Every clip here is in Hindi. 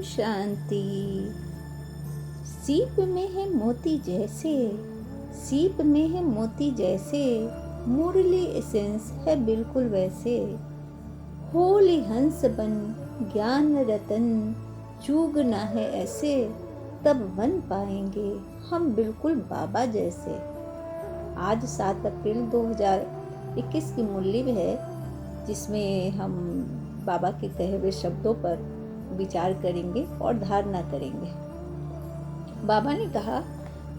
शांति। सीप में है मोती जैसे, सीप में है मोती जैसे, मुरली एसेंस है बिल्कुल वैसे। होली हंस बन ज्ञान रतन, चूगना है ऐसे, तब बन पाएंगे हम बिल्कुल बाबा जैसे। आज 7 अप्रैल 2021 की मुरली है, जिसमें हम बाबा के कहे हुए शब्दों पर विचार करेंगे और धारणा करेंगे। बाबा ने कहा,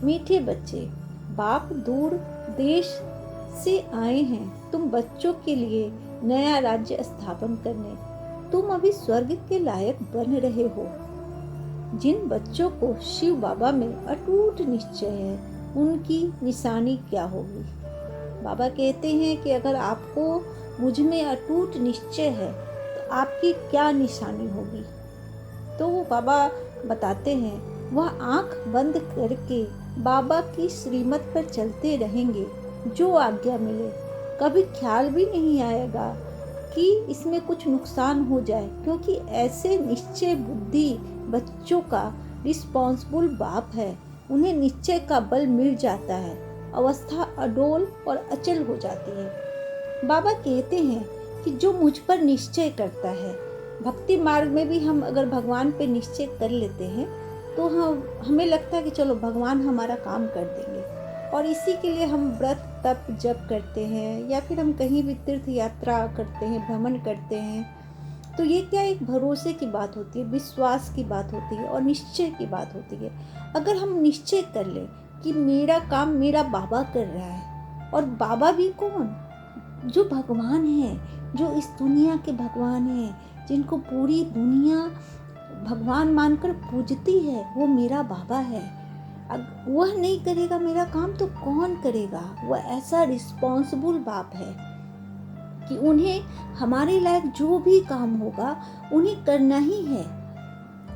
मीठे बच्चे, बाप दूर देश से आए हैं तुम बच्चों के लिए नया राज्य स्थापन करने। तुम अभी स्वर्ग के लायक बन रहे हो। जिन बच्चों को शिव बाबा में अटूट निश्चय है, उनकी निशानी क्या होगी? बाबा कहते हैं कि अगर आपको मुझ में अटूट निश्चय है तो आपकी क्या निशानी होगी? तो वो बाबा बताते हैं, वह आंख बंद करके बाबा की श्रीमत पर चलते रहेंगे। जो आज्ञा मिले, कभी ख्याल भी नहीं आएगा कि इसमें कुछ नुकसान हो जाए, क्योंकि ऐसे निश्चय बुद्धि बच्चों का रिस्पॉन्सिबल बाप है। उन्हें निश्चय का बल मिल जाता है, अवस्था अडोल और अचल हो जाती है। बाबा कहते हैं कि जो मुझ पर निश्चय करता है, भक्ति मार्ग में भी हम अगर भगवान पे निश्चय कर लेते हैं तो हमें लगता है कि चलो भगवान हमारा काम कर देंगे, और इसी के लिए हम व्रत तप जप करते हैं, या फिर हम कहीं भी तीर्थ यात्रा करते हैं, भ्रमण करते हैं। तो ये क्या एक भरोसे की बात होती है, विश्वास की बात होती है और निश्चय की बात होती है। अगर हम निश्चय कर लें कि मेरा काम मेरा बाबा कर रहा है, और बाबा भी कौन? जो भगवान है, जो इस दुनिया के भगवान हैं, जिनको पूरी दुनिया भगवान मानकर पूजती है, वो मेरा बाबा है। अब वह नहीं करेगा मेरा काम तो कौन करेगा? वह ऐसा रिस्पॉन्सिबल बाप है कि उन्हें हमारे लायक जो भी काम होगा उन्हें करना ही है।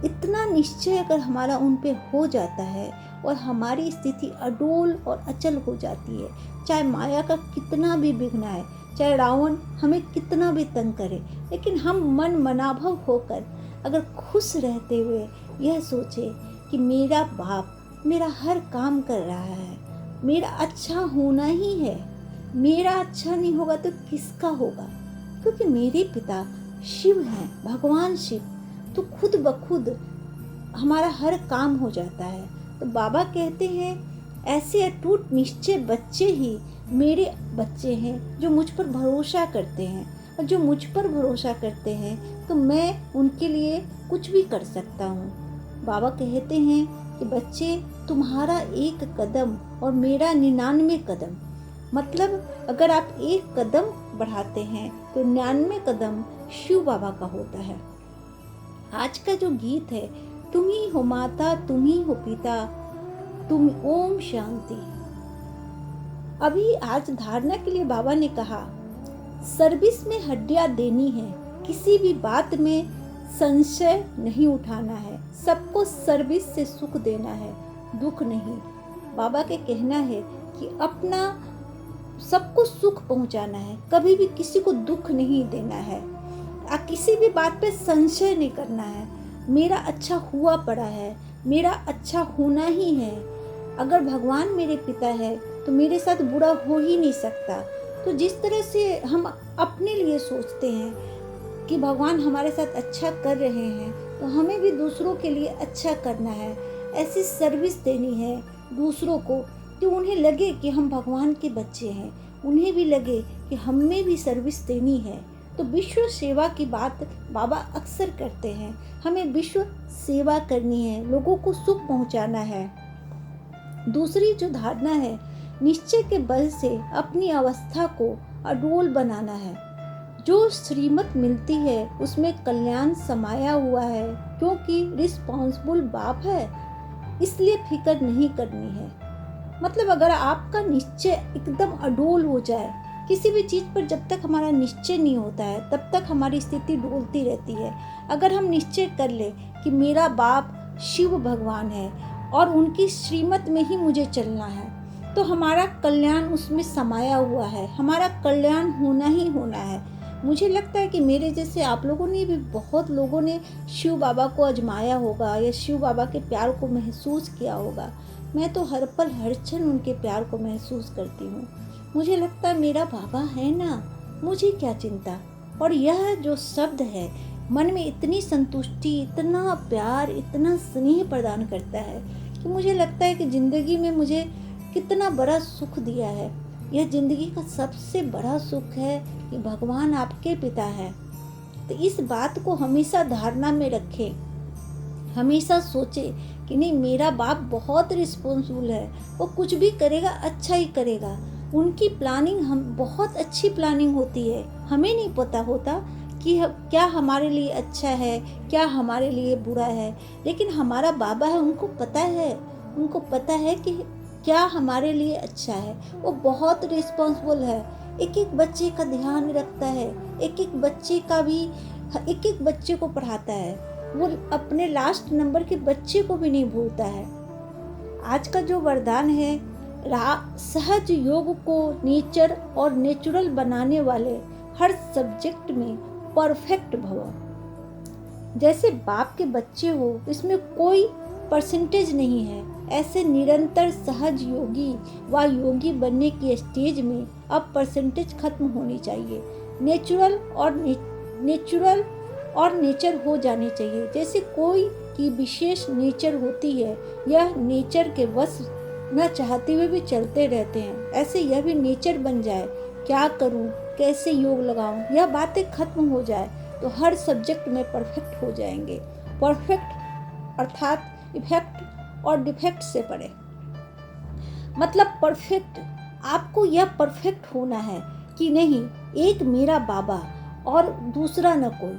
इतना निश्चय अगर हमारा उन पे हो जाता है और हमारी स्थिति अडोल और अचल हो जाती है, चाहे माया का कितना भी विघ्न आए, चाहे रावण हमें कितना भी तंग करे, लेकिन हम मन मनाभव होकर अगर खुश रहते हुए यह सोचे कि मेरा बाप मेरा हर काम कर रहा है, मेरा अच्छा होना ही है, मेरा अच्छा नहीं होगा तो किसका होगा? क्योंकि मेरे पिता शिव हैं, भगवान शिव, तो खुद ब खुद हमारा हर काम हो जाता है। तो बाबा कहते हैं, ऐसे अटूट निश्चय बच्चे ही मेरे बच्चे हैं, जो मुझ पर भरोसा करते हैं। और जो मुझ पर भरोसा करते हैं तो मैं उनके लिए कुछ भी कर सकता हूँ। बाबा कहते हैं कि बच्चे, तुम्हारा एक कदम और मेरा 99 कदम, मतलब अगर आप एक कदम बढ़ाते हैं तो 99 कदम शिव बाबा का होता है। आज का जो गीत है, तुम ही हो माता, तुम ही हो पिता, तुम, ओम शांति। अभी आज धारणा के लिए बाबा ने कहा, सर्विस में हड्डियां देनी है, किसी भी बात में संशय नहीं उठाना है, सबको सर्विस से सुख देना है, दुख नहीं। बाबा के कहना है कि अपना सबको सुख पहुंचाना है, कभी भी किसी को दुख नहीं देना है, किसी भी बात पे संशय नहीं करना है। मेरा अच्छा हुआ पड़ा है, मेरा अच्छा होना ही है। अगर भगवान मेरे पिता है तो मेरे साथ बुरा हो ही नहीं सकता। तो जिस तरह से हम अपने लिए सोचते हैं कि भगवान हमारे साथ अच्छा कर रहे हैं, तो हमें भी दूसरों के लिए अच्छा करना है, ऐसी सर्विस देनी है दूसरों को कि उन्हें लगे कि हम भगवान के बच्चे हैं, उन्हें भी लगे कि हमें भी सर्विस देनी है। तो विश्व सेवा की बात बाबा अक्सर करते हैं, हमें विश्व सेवा करनी है, लोगों को सुख पहुंचाना है। दूसरी जो धारणा है, निश्चय के बल से अपनी अवस्था को अडोल बनाना है। जो श्रीमत मिलती है उसमें कल्याण समाया हुआ है, क्योंकि रिस्पॉन्सिबल बाप है, इसलिए फिक्र नहीं करनी है। मतलब अगर आपका निश्चय एकदम अडोल हो जाए, किसी भी चीज़ पर जब तक हमारा निश्चय नहीं होता है तब तक हमारी स्थिति डोलती रहती है। अगर हम निश्चय कर ले कि मेरा बाप शिव भगवान है और उनकी श्रीमत में ही मुझे चलना है, तो हमारा कल्याण उसमें समाया हुआ है, हमारा कल्याण होना ही होना है। मुझे लगता है कि मेरे जैसे आप लोगों ने भी, बहुत लोगों ने शिव बाबा को आजमाया होगा या शिव बाबा के प्यार को महसूस किया होगा। मैं तो हर पल हर क्षण उनके प्यार को महसूस करती हूँ। मुझे लगता है मेरा बाबा है ना, मुझे क्या चिंता। और यह जो शब्द है मन में इतनी संतुष्टि, इतना प्यार, इतना स्नेह प्रदान करता है कि मुझे लगता है कि ज़िंदगी में मुझे कितना बड़ा सुख दिया है। यह ज़िंदगी का सबसे बड़ा सुख है कि भगवान आपके पिता है। तो इस बात को हमेशा धारणा में रखें, हमेशा सोचें कि नहीं, मेरा बाप बहुत रिस्पॉन्सिबल है, वो कुछ भी करेगा अच्छा ही करेगा। उनकी प्लानिंग हम बहुत अच्छी प्लानिंग होती है। हमें नहीं पता होता कि क्या हमारे लिए अच्छा है, क्या हमारे लिए बुरा है, लेकिन हमारा बाबा है, उनको पता है कि क्या हमारे लिए अच्छा है। वो बहुत रिस्पॉन्सिबल है, एक एक बच्चे का ध्यान रखता है, एक एक बच्चे को पढ़ाता है। वो अपने लास्ट नंबर के बच्चे को भी नहीं भूलता है। आज का जो वरदान है, सहज योग को नेचर और नेचुरल बनाने वाले हर सब्जेक्ट में परफेक्ट भव। जैसे बाप के बच्चे हो, इसमें कोई परसेंटेज नहीं है। ऐसे निरंतर सहज योगी व योगी बनने की स्टेज में अब परसेंटेज खत्म होनी चाहिए। नेचुरल और नेचर हो जानी चाहिए। जैसे कोई की विशेष नेचर होती है, यह नेचर के वश न चाहते हुए भी चलते रहते हैं, ऐसे यह भी नेचर बन जाए। क्या करूं, कैसे योग लगाऊं, यह बातें खत्म हो जाए तो हर सब्जेक्ट में परफेक्ट हो जाएंगे। परफेक्ट अर्थात इफेक्ट और डिफेक्ट से पढ़े, मतलब परफेक्ट। आपको यह परफेक्ट होना है कि नहीं, एक मेरा बाबा और दूसरा न कोई।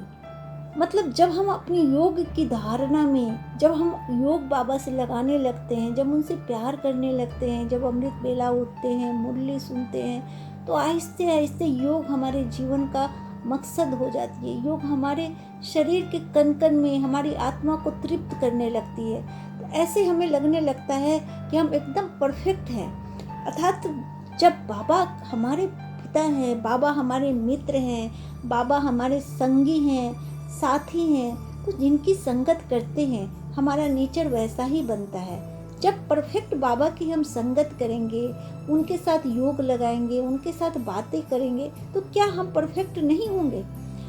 मतलब जब हम अपनी योग की धारणा में, जब हम योग बाबा से लगाने लगते हैं, जब उनसे प्यार करने लगते हैं, जब अमृत बेला उठते हैं, मुरली सुनते हैं, तो आहिस्ते आहिस्ते योग हमारे जीवन का मकसद हो जाती है। योग हमारे शरीर के कण कण में हमारी आत्मा को तृप्त करने लगती है। तो ऐसे हमें लगने लगता है कि हम एकदम परफेक्ट हैं। अर्थात जब बाबा हमारे पिता हैं, बाबा हमारे मित्र हैं, बाबा हमारे संगी हैं, साथी हैं, तो जिनकी संगत करते हैं हमारा नेचर वैसा ही बनता है। जब परफेक्ट बाबा की हम संगत करेंगे, उनके साथ योग लगाएंगे, उनके साथ बातें करेंगे, तो क्या हम परफेक्ट नहीं होंगे?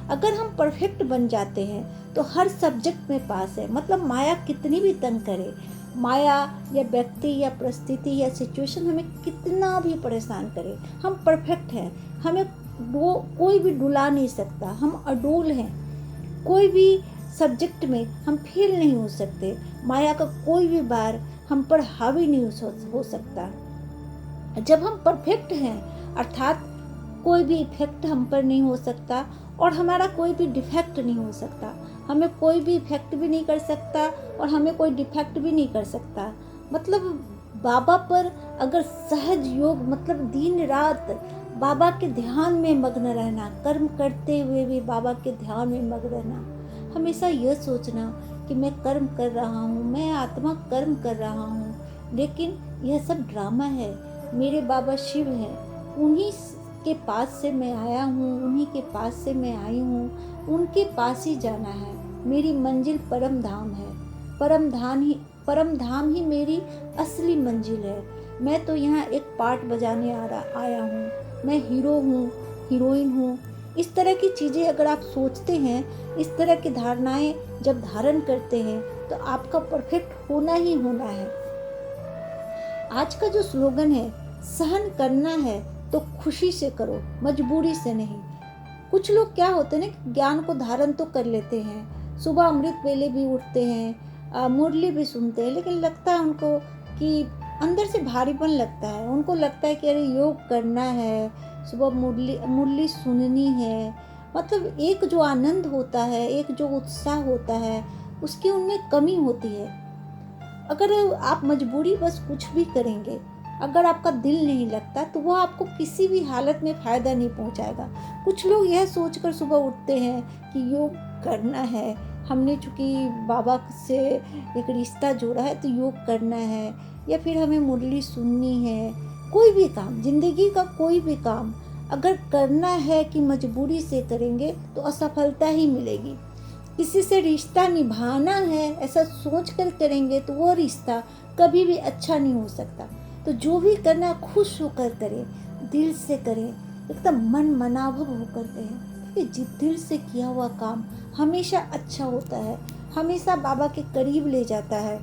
अगर हम परफेक्ट बन जाते हैं तो हर सब्जेक्ट में पास है। मतलब माया कितनी भी तंग करे, माया या व्यक्ति या परिस्थिति या सिचुएशन हमें कितना भी परेशान करे, हम परफेक्ट हैं। हमें वो कोई भी डुला नहीं सकता, हम अडोल हैं। कोई भी सब्जेक्ट में हम फेल नहीं हो सकते। माया का कोई भी बार हम पर हावी नहीं हो सकता। जब हम परफेक्ट हैं, अर्थात कोई भी इफेक्ट हम पर नहीं हो सकता और हमारा कोई भी डिफेक्ट नहीं हो सकता। हमें कोई भी इफेक्ट भी नहीं कर सकता और हमें कोई डिफेक्ट भी नहीं कर सकता। मतलब बाबा पर अगर सहज योग, मतलब दिन रात बाबा के ध्यान में मग्न रहना, कर्म करते हुए भी बाबा के ध्यान में मग्न रहना, हमेशा यह सोचना कि मैं कर्म कर रहा हूँ, मैं आत्मा कर्म कर रहा हूँ, लेकिन यह सब ड्रामा है। मेरे बाबा शिव हैं, उन्हीं के पास से मैं आया हूँ, उन्हीं के पास से मैं आई हूँ, उनके पास ही जाना है। मेरी मंजिल परम धाम है, परम धाम ही मेरी असली मंजिल है। मैं तो यहाँ एक पार्ट बजाने आया हूँ, मैं हीरो हूँ, हीरोइन हूँ। इस तरह की चीज़ें अगर आप सोचते हैं, इस तरह की धारणाएं जब धारण करते हैं, तो आपका परफेक्ट होना ही होना है। आज का जो स्लोगन है, सहन करना है तो खुशी से करो, मजबूरी से नहीं। कुछ लोग क्या होते हैं ना, ज्ञान को धारण तो कर लेते हैं, सुबह अमृत वेले भी उठते हैं, मुरली भी सुनते हैं, लेकिन लगता है उनको कि अंदर से भारीपन लगता है। उनको लगता है कि अरे योग करना है, सुबह मुरली सुननी है। मतलब एक जो आनंद होता है, एक जो उत्साह होता है, उसकी उनमें कमी होती है। अगर आप मजबूरी बस कुछ भी करेंगे, अगर आपका दिल नहीं लगता, तो वह आपको किसी भी हालत में फ़ायदा नहीं पहुंचाएगा। कुछ लोग यह सोचकर सुबह उठते हैं कि योग करना है, हमने चूँकि बाबा से एक रिश्ता जोड़ा है तो योग करना है, या फिर हमें मुरली सुननी है। कोई भी काम, जिंदगी का कोई भी काम अगर करना है कि मजबूरी से करेंगे तो असफलता ही मिलेगी। किसी से रिश्ता निभाना है ऐसा सोच कर करेंगे तो वो रिश्ता कभी भी अच्छा नहीं हो सकता। तो जो भी करना खुश होकर करें, दिल से करें, एकदम मन मनाभव होकर करें, क्योंकि दिल से किया हुआ काम हमेशा अच्छा होता है, हमेशा बाबा के करीब ले जाता है।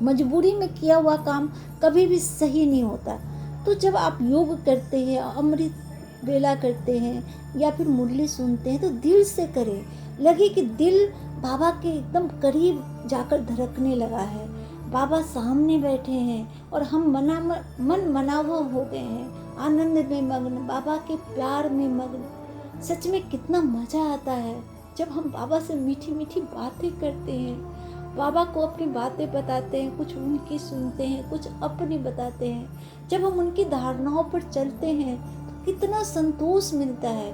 मजबूरी में किया हुआ काम कभी भी सही नहीं होता। तो जब आप योग करते हैं, अमृत वेला करते हैं या फिर मुरली सुनते हैं तो दिल से करें, लगे कि दिल बाबा के एकदम करीब जाकर धड़कने लगा है, बाबा सामने बैठे हैं और हम मन मनावह हो गए हैं, आनंद में मग्न, बाबा के प्यार में मग्न। सच में कितना मज़ा आता है जब हम बाबा से मीठी मीठी बातें करते हैं, बाबा को अपनी बातें बताते हैं, कुछ उनकी सुनते हैं, कुछ अपनी बताते हैं। जब हम उनकी धारणाओं पर चलते हैं तो कितना संतोष मिलता है।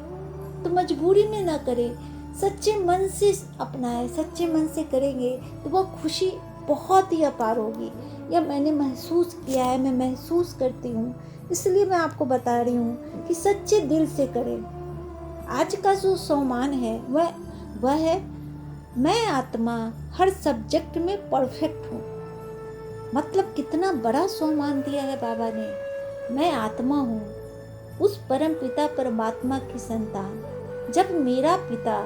तो मजबूरी में ना करें, सच्चे मन से अपनाएं, सच्चे मन से करेंगे तो वो खुशी बहुत ही अपार होगी। यह मैंने महसूस किया है, मैं महसूस करती हूँ, इसलिए मैं आपको बता रही हूँ कि सच्चे दिल से करें। आज का जो सम्मान है वह है मैं आत्मा हर सब्जेक्ट में परफेक्ट हूँ। मतलब कितना बड़ा सम्मान दिया है बाबा ने। मैं आत्मा हूँ, उस परम पिता परमात्मा की संतान। जब मेरा पिता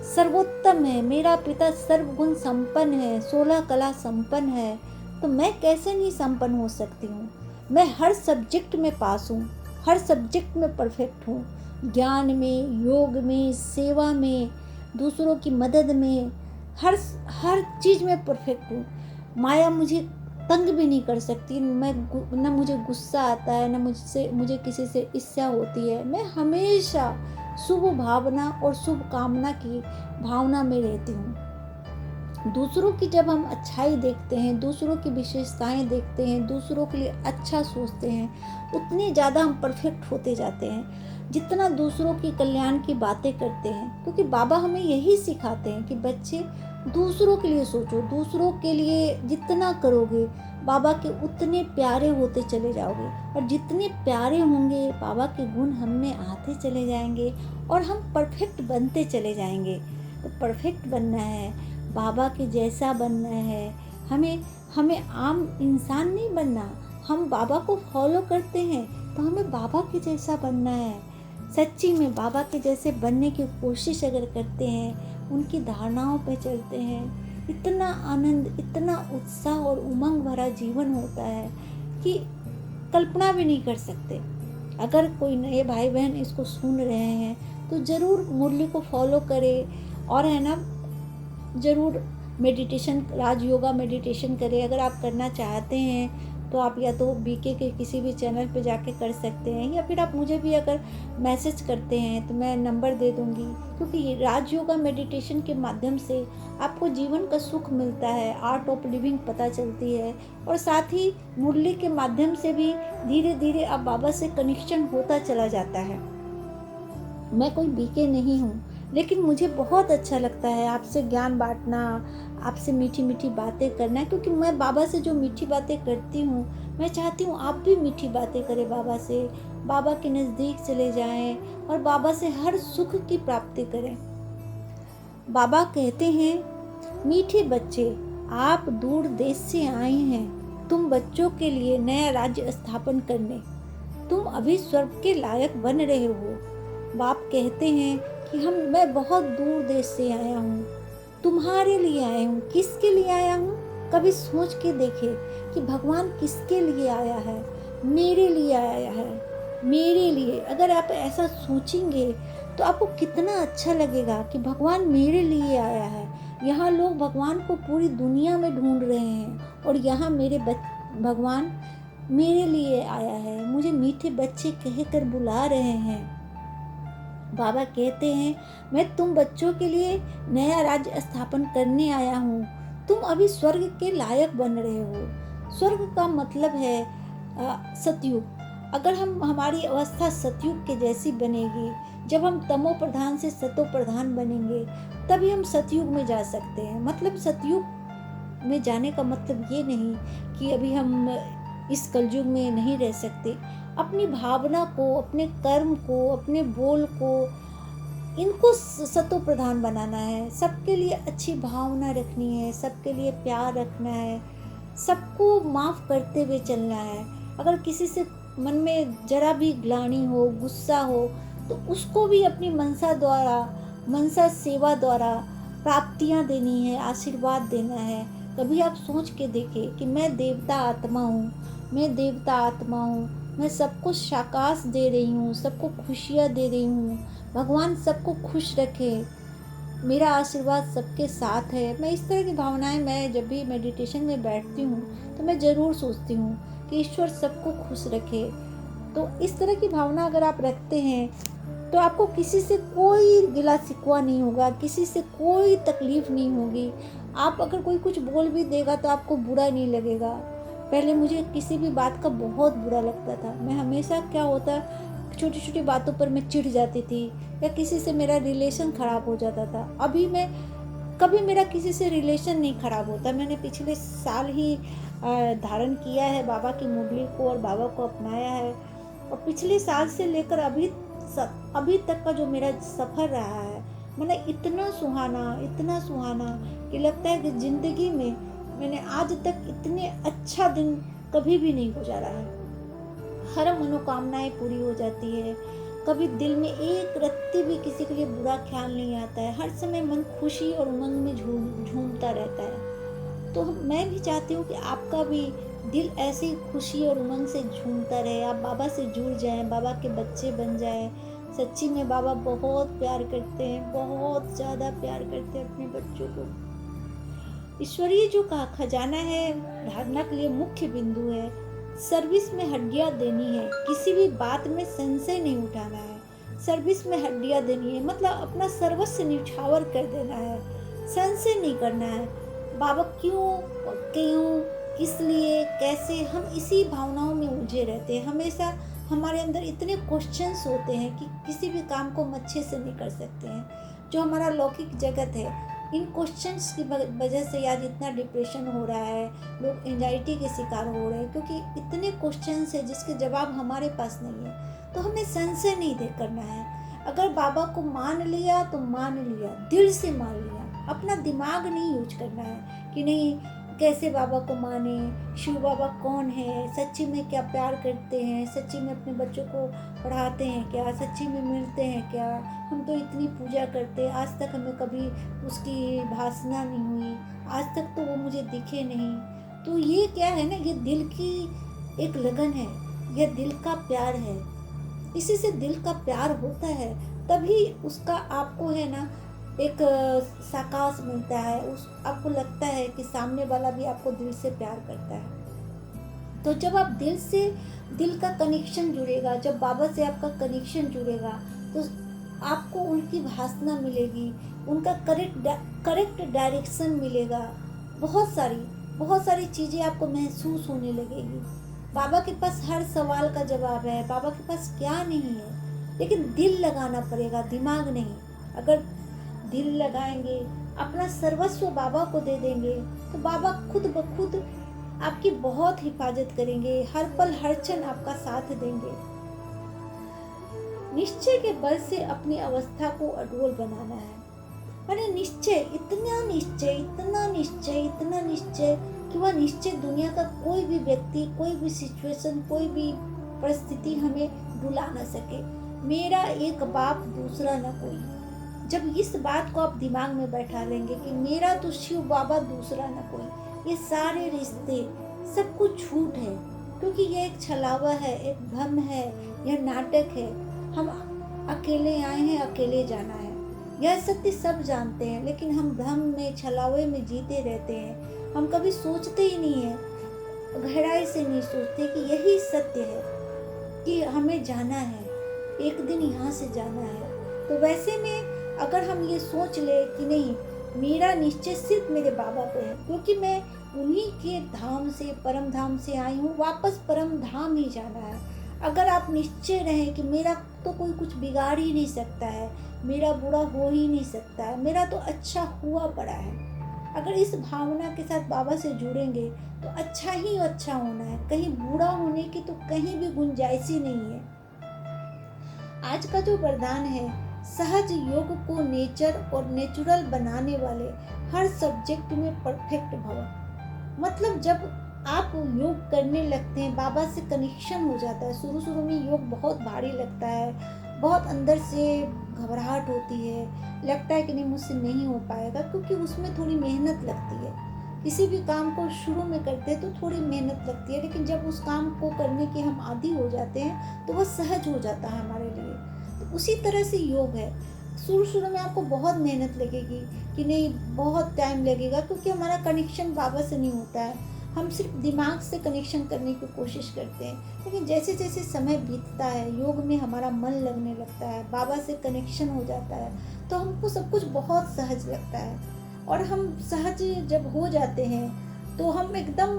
सर्वोत्तम है, मेरा पिता सर्वगुण संपन्न है, 16 कला संपन्न है, तो मैं कैसे नहीं संपन्न हो सकती हूँ। मैं हर सब्जेक्ट में पास हूँ, हर सब्जेक्ट में परफेक्ट हूँ। ज्ञान में, योग में, सेवा में, दूसरों की मदद में, हर चीज़ में परफेक्ट हूँ। माया मुझे तंग भी नहीं कर सकती। न मुझे गुस्सा आता है, न मुझे किसी से ईर्ष्या होती है। मैं हमेशा शुभ भावना और शुभ कामना की भावना में रहती हूँ। दूसरों की जब हम अच्छाई देखते हैं, दूसरों की विशेषताएं देखते हैं, दूसरों के लिए अच्छा सोचते हैं, उतने ज़्यादा हम परफेक्ट होते जाते हैं जितना दूसरों की कल्याण की बातें करते हैं। क्योंकि बाबा हमें यही सिखाते हैं कि बच्चे दूसरों के लिए सोचो, दूसरों के लिए जितना करोगे बाबा के उतने प्यारे होते चले जाओगे, और जितने प्यारे होंगे बाबा के गुण हम में आते चले जाएंगे और हम परफेक्ट बनते चले जाएंगे। तो परफेक्ट बनना है, बाबा के जैसा बनना है। हमें आम इंसान नहीं बनना। हम बाबा को फॉलो करते हैं तो हमें बाबा के जैसा बनना है। सच्ची में बाबा के जैसे बनने की कोशिश अगर करते हैं, उनकी धारणाओं पे चलते हैं, इतना आनंद, इतना उत्साह और उमंग भरा जीवन होता है कि कल्पना भी नहीं कर सकते। अगर कोई नए भाई बहन इसको सुन रहे हैं तो ज़रूर मुरली को फॉलो करें और है ना, ज़रूर मेडिटेशन, राज योगा मेडिटेशन करें। अगर आप करना चाहते हैं तो आप या तो बीके के किसी भी चैनल पे जाके कर सकते हैं, या फिर आप मुझे भी अगर मैसेज करते हैं तो मैं नंबर दे दूँगी। क्योंकि राज योगा मेडिटेशन के माध्यम से आपको जीवन का सुख मिलता है, आर्ट ऑफ लिविंग पता चलती है, और साथ ही मुरली के माध्यम से भी धीरे धीरे आप बाबा से कनेक्शन होता चला जाता है। मैं कोई बीके नहीं हूँ, लेकिन मुझे बहुत अच्छा लगता है आपसे ज्ञान बांटना, आपसे मीठी मीठी बातें करना। क्योंकि मैं बाबा से जो मीठी बातें करती हूँ, मैं चाहती हूँ आप भी मीठी बातें करें बाबा से, बाबा के नज़दीक चले जाएं और बाबा से हर सुख की प्राप्ति करें। बाबा कहते हैं, मीठे बच्चे आप दूर देश से आए हैं, तुम बच्चों के लिए नया राज्य स्थापन करने, तुम अभी स्वर्ग के लायक बन रहे हो। बाप कहते हैं कि मैं बहुत दूर देश से आया हूँ, तुम्हारे लिए आया हूँ। किसके लिए आया हूँ? कभी सोच के देखे कि भगवान किसके लिए आया है? मेरे लिए आया है, मेरे लिए। अगर आप ऐसा सोचेंगे तो आपको कितना अच्छा लगेगा कि भगवान मेरे लिए आया है। यहाँ लोग भगवान को पूरी दुनिया में ढूंढ रहे हैं और यहाँ मेरे भगवान मेरे लिए आया है, मुझे मीठे बच्चे कहकर बुला रहे हैं। बाबा कहते हैं, मैं तुम बच्चों के लिए नया राज्य स्थापन करने आया हूँ, तुम अभी स्वर्ग के लायक बन रहे हो। स्वर्ग का मतलब है सतयुग। अगर हमारी अवस्था सतयुग के जैसी बनेगी, जब हम तमो प्रधान से सतो प्रधान बनेंगे, तभी हम सतयुग में जा सकते हैं। मतलब सतयुग में जाने का मतलब ये नहीं कि अभी हम इस कलयुग में नहीं रह सकते। अपनी भावना को, अपने कर्म को, अपने बोल को, इनको सतो प्रधान बनाना है। सबके लिए अच्छी भावना रखनी है, सबके लिए प्यार रखना है, सबको माफ़ करते हुए चलना है। अगर किसी से मन में जरा भी ग्लानि हो, गुस्सा हो, तो उसको भी अपनी मनसा द्वारा, मनसा सेवा द्वारा प्राप्तियां देनी है, आशीर्वाद देना है। कभी आप सोच के देखें कि मैं देवता आत्मा हूँ, मैं देवता आत्मा हूँ, मैं सबको शाकाश दे रही हूँ, सबको खुशियाँ दे रही हूँ। भगवान सबको खुश रखे, मेरा आशीर्वाद सबके साथ है। मैं इस तरह की भावनाएं, मैं जब भी मेडिटेशन में बैठती हूँ तो मैं ज़रूर सोचती हूँ कि ईश्वर सबको खुश रखे। तो इस तरह की भावना अगर आप रखते हैं तो आपको किसी से कोई गिला शिकवा नहीं होगा, किसी से कोई तकलीफ़ नहीं होगी। आप अगर कोई कुछ बोल भी देगा तो आपको बुरा नहीं लगेगा। पहले मुझे किसी भी बात का बहुत बुरा लगता था। मैं हमेशा, क्या होता, छोटी छोटी बातों पर मैं चिढ़ जाती थी, या किसी से मेरा रिलेशन ख़राब हो जाता था। अभी मैं, कभी मेरा किसी से रिलेशन नहीं ख़राब होता। मैंने पिछले साल ही धारण किया है बाबा की मुरली को और बाबा को अपनाया है, और पिछले साल से लेकर अभी तक का जो मेरा सफ़र रहा है, मैंने इतना सुहाना कि लगता है कि ज़िंदगी में मैंने आज तक इतने अच्छा दिन कभी भी नहीं गुजारा है। हर मनोकामनाएं पूरी हो जाती है। कभी दिल में एक रत्ती भी किसी के लिए बुरा ख्याल नहीं आता है। हर समय मन खुशी और उमंग में झूमता रहता है। तो मैं भी चाहती हूँ कि आपका भी दिल ऐसे ही खुशी और उमंग से झूमता रहे। आप बाबा से जुड़ जाएं, बाबा के बच्चे बन जाएं। सच्ची में बाबा बहुत प्यार करते हैं, बहुत ज़्यादा प्यार करते हैं अपने बच्चों को। ईश्वरीय जो का खजाना है, धारणा के लिए मुख्य बिंदु है। सर्विस में हड्डियां देनी है, किसी भी बात में संशय नहीं उठाना है। सर्विस में हड्डियां देनी है मतलब अपना सर्वस्व निछावर कर देना है, संशय नहीं करना है। बाबा क्यों, क्यों, किस लिए, कैसे, हम इसी भावनाओं में उलझे रहते हैं। हमेशा हमारे अंदर इतने क्वेश्चंस होते हैं कि किसी भी काम को हम अच्छे से नहीं कर सकते हैं। जो हमारा लौकिक जगत है, इन क्वेश्चंस की वजह से आज इतना डिप्रेशन हो रहा है, लोग एंजाइटी के शिकार हो रहे हैं, क्योंकि इतने क्वेश्चंस है जिसके जवाब हमारे पास नहीं है। तो हमें संशय नहीं दे करना है। अगर बाबा को मान लिया तो मान लिया, दिल से मान लिया। अपना दिमाग नहीं यूज करना है कि नहीं कैसे बाबा को माने, शिव बाबा कौन है, सच्ची में क्या प्यार करते हैं, सच्ची में अपने बच्चों को पढ़ाते हैं क्या, सच्ची में मिलते हैं क्या। हम तो इतनी पूजा करते हैं, आज तक हमें कभी उसकी भासना नहीं हुई, आज तक तो वो मुझे दिखे नहीं। तो ये क्या है ना, ये दिल की एक लगन है, यह दिल का प्यार है। इसी से दिल का प्यार होता है, तभी उसका आपको है ना एक साकाश मिलता है। उस आपको लगता है कि सामने वाला भी आपको दिल से प्यार करता है। तो जब आप दिल से, दिल का कनेक्शन जुड़ेगा, जब बाबा से आपका कनेक्शन जुड़ेगा, तो आपको उनकी भासना मिलेगी, उनका करेक्ट डायरेक्शन मिलेगा। बहुत सारी चीज़ें आपको महसूस होने लगेगी। बाबा के पास हर सवाल का जवाब है, बाबा के पास क्या नहीं है, लेकिन दिल लगाना पड़ेगा, दिमाग नहीं। अगर दिल लगाएंगे, अपना सर्वस्व बाबा को दे देंगे, तो बाबा खुद ब खुद आपकी बहुत हिफाजत करेंगे, हर पल हर क्षण आपका साथ देंगे। निश्चय के बल से अपनी अवस्था को अडोल बनाना है। मैंने निश्चय, इतना निश्चय कि वह निश्चय दुनिया का कोई भी व्यक्ति, कोई भी सिचुएशन, कोई भी परिस्थिति हमें रुला ना सके। मेरा एक बाप, दूसरा न कोई। जब इस बात को आप दिमाग में बैठा लेंगे कि मेरा तो शिव बाबा, दूसरा न कोई, ये सारे रिश्ते सब कुछ झूठ है, क्योंकि यह एक छलावा है, एक भ्रम है, यह नाटक है। हम अकेले आए हैं, अकेले जाना है, यह सत्य सब जानते हैं, लेकिन हम भ्रम में, छलावे में जीते रहते हैं। हम कभी सोचते ही नहीं है, गहराई से नहीं सोचते कि यही सत्य है कि हमें जाना है, एक दिन यहाँ से जाना है। तो वैसे में अगर हम ये सोच ले कि नहीं, मेरा निश्चय सिर्फ मेरे बाबा पे है, क्योंकि मैं उन्हीं के धाम से, परम धाम से आई हूँ, वापस परम धाम ही जाना है। अगर आप निश्चय रहें कि मेरा तो कोई कुछ बिगाड़ ही नहीं सकता है, मेरा बुरा हो ही नहीं सकता है, मेरा तो अच्छा हुआ पड़ा है, अगर इस भावना के साथ बाबा से जुड़ेंगे तो अच्छा ही अच्छा होना है, कहीं बुरा होने की तो कहीं भी गुंजाइश ही नहीं है। आज का जो वरदान है, सहज योग को नेचर और नेचुरल बनाने वाले, हर सब्जेक्ट में परफेक्ट भव। मतलब जब आप योग करने लगते हैं, बाबा से कनेक्शन हो जाता है। शुरू शुरू में योग बहुत भारी लगता है, बहुत अंदर से घबराहट होती है, लगता है कि नहीं मुझसे नहीं हो पाएगा, क्योंकि उसमें थोड़ी मेहनत लगती है। किसी भी काम को शुरू में करते हैं तो थोड़ी मेहनत लगती है, लेकिन जब उस काम को करने के हम आदी हो जाते हैं तो वह सहज हो जाता है हमारे लिए। तो उसी तरह से योग है। शुरू शुरू में आपको बहुत मेहनत लगेगी कि नहीं, बहुत टाइम लगेगा, क्योंकि हमारा कनेक्शन बाबा से नहीं होता है। हम सिर्फ दिमाग से कनेक्शन करने की कोशिश करते हैं, लेकिन जैसे जैसे समय बीतता है, योग में हमारा मन लगने लगता है, बाबा से कनेक्शन हो जाता है, तो हमको सब कुछ बहुत सहज लगता है। और हम सहज जब हो जाते हैं तो हम एकदम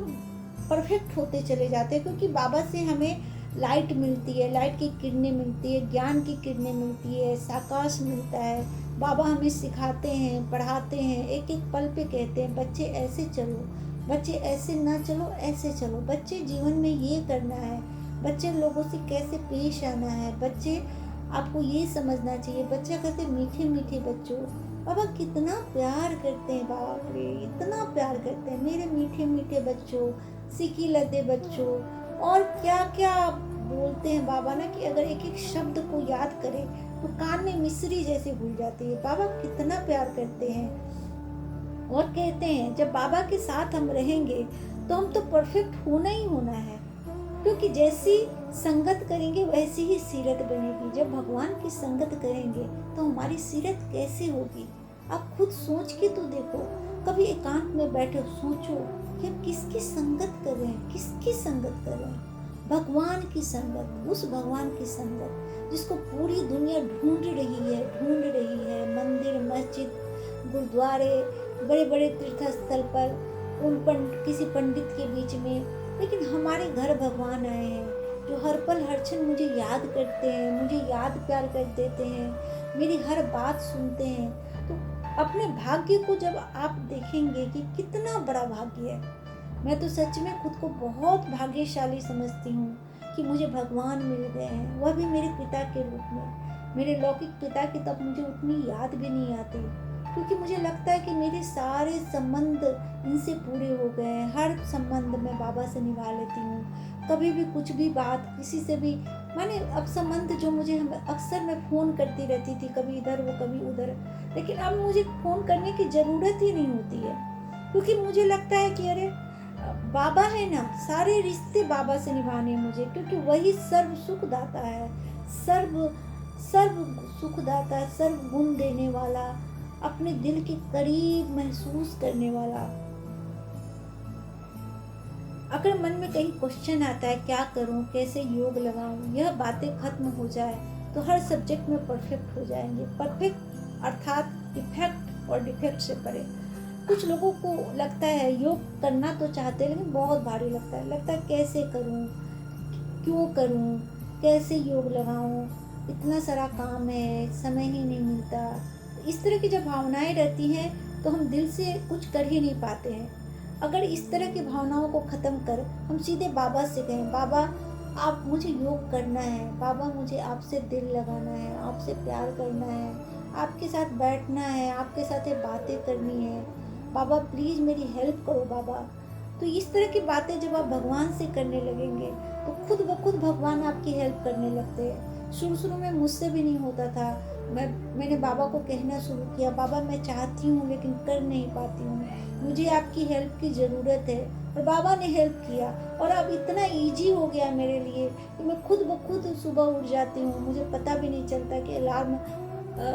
परफेक्ट होते चले जाते हैं, क्योंकि बाबा से हमें लाइट मिलती है, लाइट की किरणें मिलती है, ज्ञान की किरणें मिलती है, साकाश मिलता है। बाबा हमें सिखाते हैं, पढ़ाते हैं, एक एक पल पे कहते हैं बच्चे ऐसे चलो, बच्चे ऐसे ना चलो, ऐसे चलो, बच्चे जीवन में ये करना है, बच्चे लोगों से कैसे पेश आना है, बच्चे आपको ये समझना चाहिए। बच्चा कहते मीठे मीठे बच्चों, बाबा कितना प्यार करते हैं, बाप रे इतना प्यार करते हैं, मेरे मीठे मीठे बच्चों, सीखी लदे बच्चों। और क्या क्या बोलते हैं बाबा ना, कि अगर एक एक शब्द को याद करें तो कान में मिश्री जैसे घुल जाती है। बाबा कितना प्यार करते हैं। और कहते हैं जब बाबा के साथ हम रहेंगे तो हम तो परफेक्ट होना ही होना है, क्योंकि जैसी संगत करेंगे वैसी ही सीरत बनेगी। जब भगवान की संगत करेंगे तो हमारी सीरत कैसे होगी, आप खुद सोच के तो देखो। कभी एकांत में बैठे सोचो कि आप किसकी संगत कर रहे हैं, किसकी संगत कर रहे हैं। भगवान की संगत, उस भगवान की संगत जिसको पूरी दुनिया ढूंढ रही है। मंदिर, मस्जिद, गुरुद्वारे, बड़े बड़े तीर्थ स्थल पर, किसी पंडित के बीच में, लेकिन हमारे घर भगवान आए हैं जो हर पल हर क्षण मुझे याद करते हैं, मुझे याद प्यार कर देते हैं, मेरी हर बात सुनते हैं। तो अपने भाग्य को जब आप देखेंगे कि कितना बड़ा भाग्य है। मैं तो सच में खुद को बहुत भाग्यशाली समझती हूँ कि मुझे भगवान मिल गए हैं, वह भी मेरे पिता के रूप में। मेरे लौकिक पिता की तब मुझे उतनी याद भी नहीं आती, क्योंकि मुझे लगता है कि मेरे सारे संबंध इनसे पूरे हो गए हैं। हर संबंध मैं बाबा से निभा लेती हूँ। कभी भी कुछ भी बात किसी से भी, माने अब संबंध जो मुझे, अक्सर मैं फ़ोन करती रहती थी, कभी इधर वो कभी उधर, लेकिन अब मुझे फ़ोन करने की ज़रूरत ही नहीं होती है, क्योंकि मुझे लगता है कि अरे बाबा है ना, सारे रिश्ते बाबा से निभाने मुझे, क्योंकि वही सर्व सुख दाता है, सर्व सर्व सुख दाता है, सर्व गुण देने वाला, अपने दिल के करीब महसूस करने वाला। अगर मन में कहीं क्वेश्चन आता है क्या करूं, कैसे योग लगाऊं, यह बातें खत्म हो जाए तो हर सब्जेक्ट में परफेक्ट हो जाएंगे। परफेक्ट अर्थात इफेक्ट और डिफेक्ट से परे। कुछ लोगों को लगता है योग करना तो चाहते हैं लेकिन बहुत भारी लगता है कैसे करूं, क्यों करूं, कैसे योग लगाऊं, इतना सारा काम है, समय ही नहीं मिलता। इस तरह की जब भावनाएं रहती हैं तो हम दिल से कुछ कर ही नहीं पाते हैं। अगर इस तरह की भावनाओं को ख़त्म कर हम सीधे बाबा से कहें, बाबा आप मुझे योग करना है, बाबा मुझे आपसे दिल लगाना है, आपसे प्यार करना है, आपके साथ बैठना है, आपके साथ ये बातें करनी है, बाबा प्लीज़ मेरी हेल्प करो बाबा। तो इस तरह की बातें जब आप भगवान से करने लगेंगे तो खुद ब खुद भगवान आपकी हेल्प करने लगते हैं। शुरू शुरू में मुझसे भी नहीं होता था। मैंने बाबा को कहना शुरू किया, बाबा मैं चाहती हूँ लेकिन कर नहीं पाती हूँ, मुझे आपकी हेल्प की ज़रूरत है। और बाबा ने हेल्प किया और अब इतना इजी हो गया मेरे लिए कि मैं खुद ब खुद सुबह उठ जाती हूँ। मुझे पता भी नहीं चलता कि अलार्म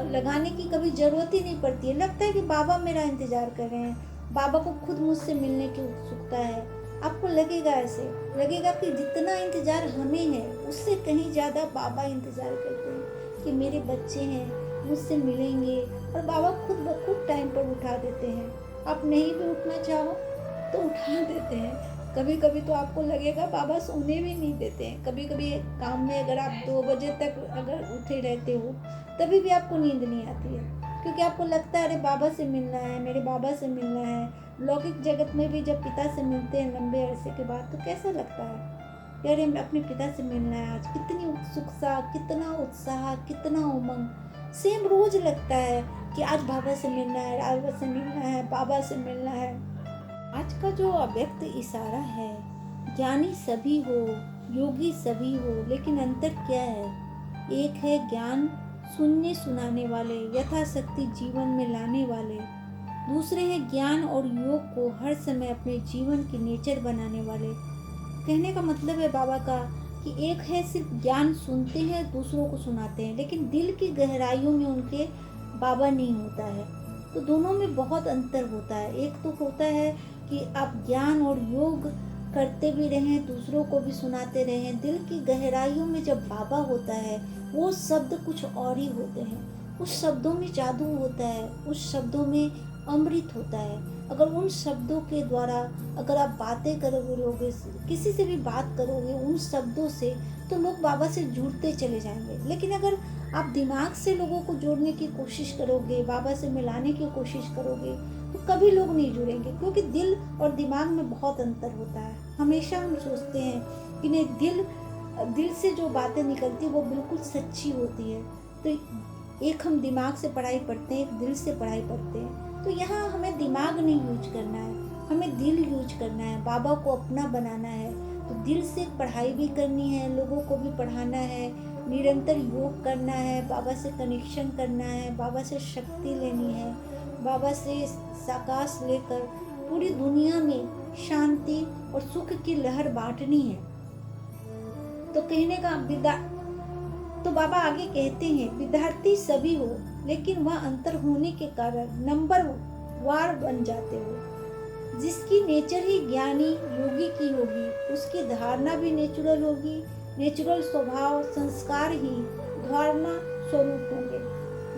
लगाने की कभी ज़रूरत ही नहीं पड़ती है। लगता है कि बाबा मेरा इंतज़ार कर रहे हैं, बाबा को खुद मुझसे मिलने की उत्सुकता है। आपको लगेगा ऐसे, लगेगा कि जितना इंतज़ार हमें है उससे कहीं ज़्यादा बाबा इंतज़ार करते हैं कि मेरे बच्चे हैं मुझसे मिलेंगे। और बाबा खुद ब खुद टाइम पर उठा देते हैं। आप नहीं भी उठना चाहो तो उठा देते हैं। कभी कभी तो आपको लगेगा बाबा सोने भी नहीं देते हैं। कभी कभी काम में अगर आप 2 बजे तक अगर उठे रहते हो तभी भी आपको नींद नहीं आती है, क्योंकि आपको लगता है अरे बाबा से मिलना है, मेरे बाबा से मिलना है। लौकिक जगत में भी जब पिता से मिलते हैं लंबे अरसे के बाद तो कैसा लगता है कि अरे अपने पिता से मिलना है आज, कितनी उत्सुकता, कितना उत्साह, कितना उमंग। सेम रोज लगता है कि आज बाबा से मिलना है, बाबा से मिलना है, बाबा से मिलना है। आज का जो अव्यक्त इशारा है, ज्ञानी सभी हो, योगी सभी हो, लेकिन अंतर क्या है? एक है ज्ञान सुनने सुनाने वाले, यथाशक्ति जीवन में लाने वाले। दूसरे हैं ज्ञान और योग को हर समय अपने जीवन की नेचर बनाने वाले। कहने का मतलब है बाबा का कि एक है सिर्फ ज्ञान सुनते हैं, दूसरों को सुनाते हैं, लेकिन दिल की गहराइयों में उनके बाबा नहीं होता है। तो दोनों में बहुत अंतर होता है। एक तो होता है कि आप ज्ञान और योग करते भी रहें, दूसरों को भी सुनाते रहें। दिल की गहराइयों में जब बाबा होता है, वो शब्द कुछ और ही होते हैं। उस शब्दों में जादू होता है, उस शब्दों में अमृत होता है। अगर उन शब्दों के द्वारा अगर आप बातें करोगे, लोगों से किसी से भी बात करोगे उन शब्दों से, तो लोग बाबा से जुड़ते चले जाएंगे। लेकिन अगर आप दिमाग से लोगों को जोड़ने की कोशिश करोगे, बाबा से मिलाने की कोशिश करोगे, तो कभी लोग नहीं जुड़ेंगे, क्योंकि दिल और दिमाग में बहुत अंतर होता है। हमेशा हम सोचते हैं कि नहीं, दिल से जो बातें निकलती वो बिल्कुल सच्ची होती है। तो एक हम दिमाग से पढ़ाई पढ़ते हैं, एक दिल से पढ़ाई पढ़ते हैं। तो यहाँ हमें दिमाग नहीं यूज करना है, हमें दिल यूज करना है, बाबा को अपना बनाना है। तो दिल से पढ़ाई भी करनी है, लोगों को भी पढ़ाना है, निरंतर योग करना है, बाबा से कनेक्शन करना है, बाबा से शक्ति लेनी है, बाबा से साकाश लेकर पूरी दुनिया में शांति और सुख की लहर बांटनी है। तो कहने का तो बाबा आगे कहते हैं, विद्यार्थी सभी हो, लेकिन वह अंतर होने के कारण नंबर वार बन जाते हो। जिसकी नेचर ही ज्ञानी योगी की होगी, उसकी धारणा भी नेचुरल होगी। नेचुरल स्वभाव संस्कार ही धारणा स्वरूप होंगे।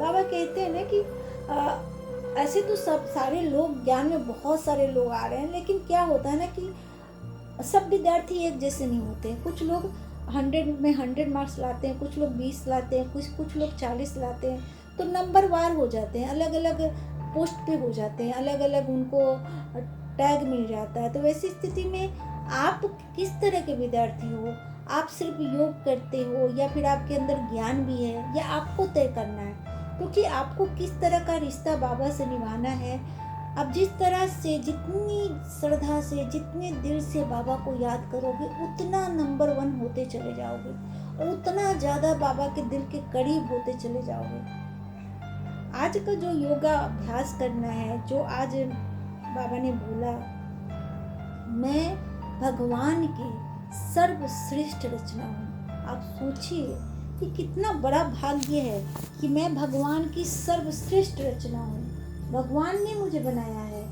बाबा कहते हैं ना कि ऐसे तो सब सारे लोग, ज्ञान में बहुत सारे लोग आ रहे हैं, लेकिन क्या होता है ना कि सब विद्यार्थी एक जैसे नहीं होते। कुछ लोग 100 में 100 मार्क्स लाते हैं, कुछ लोग 20 लाते हैं, कुछ लोग 40 लाते हैं। तो नंबर वार हो जाते हैं, अलग अलग पोस्ट पे हो जाते हैं, अलग अलग उनको टैग मिल जाता है। तो वैसी स्थिति में आप किस तरह के विद्यार्थी हो? आप सिर्फ योग करते हो या फिर आपके अंदर ज्ञान भी है, या आपको तय करना है? क्योंकि आपको किस तरह का रिश्ता बाबा से निभाना है। अब जिस तरह से, जितनी श्रद्धा से, जितने दिल से बाबा को याद करोगे, उतना नंबर 1 होते चले जाओगे और उतना ज़्यादा बाबा के दिल के करीब होते चले जाओगे। आज का जो योगा अभ्यास करना है, जो आज बाबा ने बोला, मैं भगवान की सर्वश्रेष्ठ रचना हूँ। आप सोचिए कि कितना बड़ा भाग्य है कि मैं भगवान की सर्वश्रेष्ठ रचना हूँ। भगवान ने मुझे बनाया है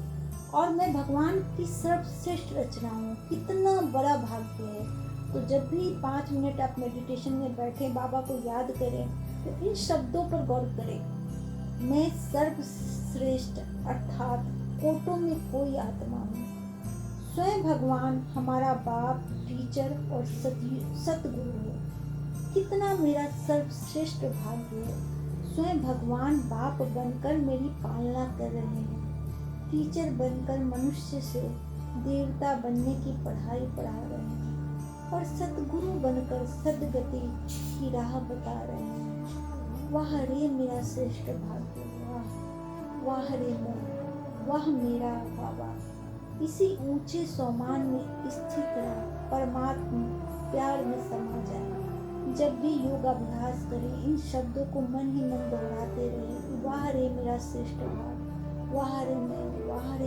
और मैं भगवान की सर्वश्रेष्ठ रचना हूँ। कितना बड़ा भाग्य है। तो जब भी 5 मिनट आप मेडिटेशन में बैठे, बाबा को याद करें, तो इन शब्दों पर गौर करें, मैं सर्वश्रेष्ठ अर्थात कोटों में कोई आत्मा हूँ। स्वयं भगवान हमारा बाप, टीचर और सतगुरु है। कितना मेरा सर्वश्रेष्ठ भाग्य है। स्वयं भगवान बाप बनकर मेरी पालना कर रहे हैं, टीचर बनकर मनुष्य से देवता बनने की पढ़ाई पढ़ा रहे हैं, और सतगुरु बनकर सदगति की राह बता रहे हैं। वाह रे मेरा श्रेष्ठ भाग्य, वाह वाह रे वाह मेरा बाबा। इसी ऊंचे सोमान में स्थित रहा, परमात्मा प्यार में समा जाए। जब भी योग अभ्यास करें, इन शब्दों को मन ही मन दोहराते रहे, वाह रे मेरा श्रेष्ठ भाग, वाह रे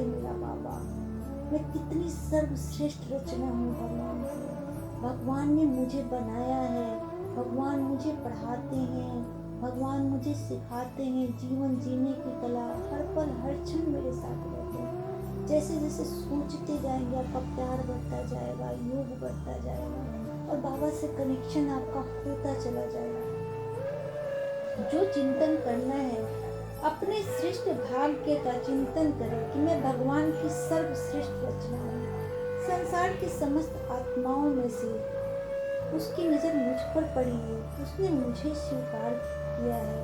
मेरा बाबा। मैं कितनी सर्वश्रेष्ठ रचना हूँ भगवान की। भगवान ने मुझे बनाया है, भगवान मुझे पढ़ाते हैं, भगवान मुझे सिखाते हैं जीवन जीने की कला। हर पल हर क्षण मेरे साथ रहते हैं। जैसे जैसे सोचते जाएंगे, आपका प्यार बढ़ता जाएगा, योग बढ़ता जाएगा और बाबा से कनेक्शन आपका होता चला जाएगा। जो चिंतन करना है, अपने श्रेष्ठ भाग्य का चिंतन करें कि मैं भगवान की सर्वश्रेष्ठ रचना हूँ। संसार की समस्त आत्माओं में से उसकी नज़र मुझ पर पड़ी है, उसने मुझे स्वीकार किया है।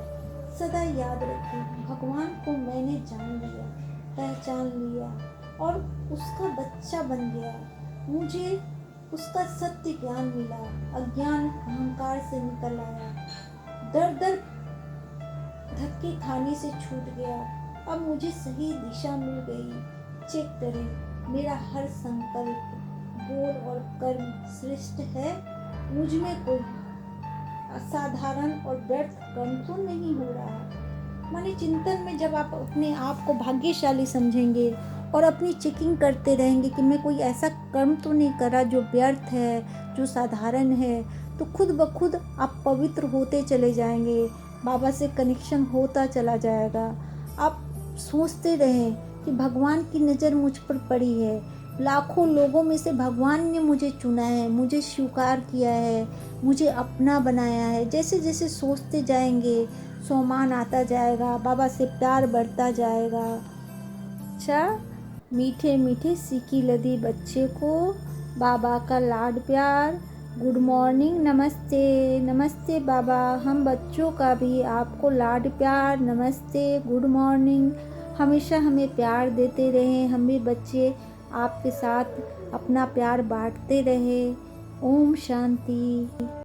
सदा याद रखें, भगवान को मैंने जान लिया, पहचान लिया और उसका बच्चा बन गया। मुझे उसका सत्य ज्ञान मिला, अज्ञान अहंकार से निकल आया, दर दर धक्के खाने से छूट गया। अब मुझे सही दिशा मिल गई। चेक करें, मेरा हर संकल्प, बोल और कर्म श्रेष्ठ है। मुझ में कोई असाधारण और व्यर्थ कर्म तो नहीं हो रहा। माने चिंतन में जब आप अपने आप को भाग्यशाली समझेंगे और अपनी चेकिंग करते रहेंगे कि मैं कोई ऐसा कर्म तो नहीं कर रहा जो व्यर्थ है, जो साधारण है, तो खुद ब खुद आप पवित्र होते चले जाएंगे, बाबा से कनेक्शन होता चला जाएगा। आप सोचते रहें कि भगवान की नज़र मुझ पर पड़ी है, लाखों लोगों में से भगवान ने मुझे चुना है, मुझे स्वीकार किया है, मुझे अपना बनाया है। जैसे जैसे सोचते जाएंगे सम्मान आता जाएगा, बाबा से प्यार बढ़ता जाएगा। अच्छा, मीठे मीठे सीखी लदी बच्चे को बाबा का लाड प्यार। गुड मॉर्निंग, नमस्ते। नमस्ते बाबा, हम बच्चों का भी आपको लाड प्यार। नमस्ते, गुड मॉर्निंग। हमेशा हमें प्यार देते रहें, हम भी बच्चे आपके साथ अपना प्यार बांटते रहें। ओम शांति।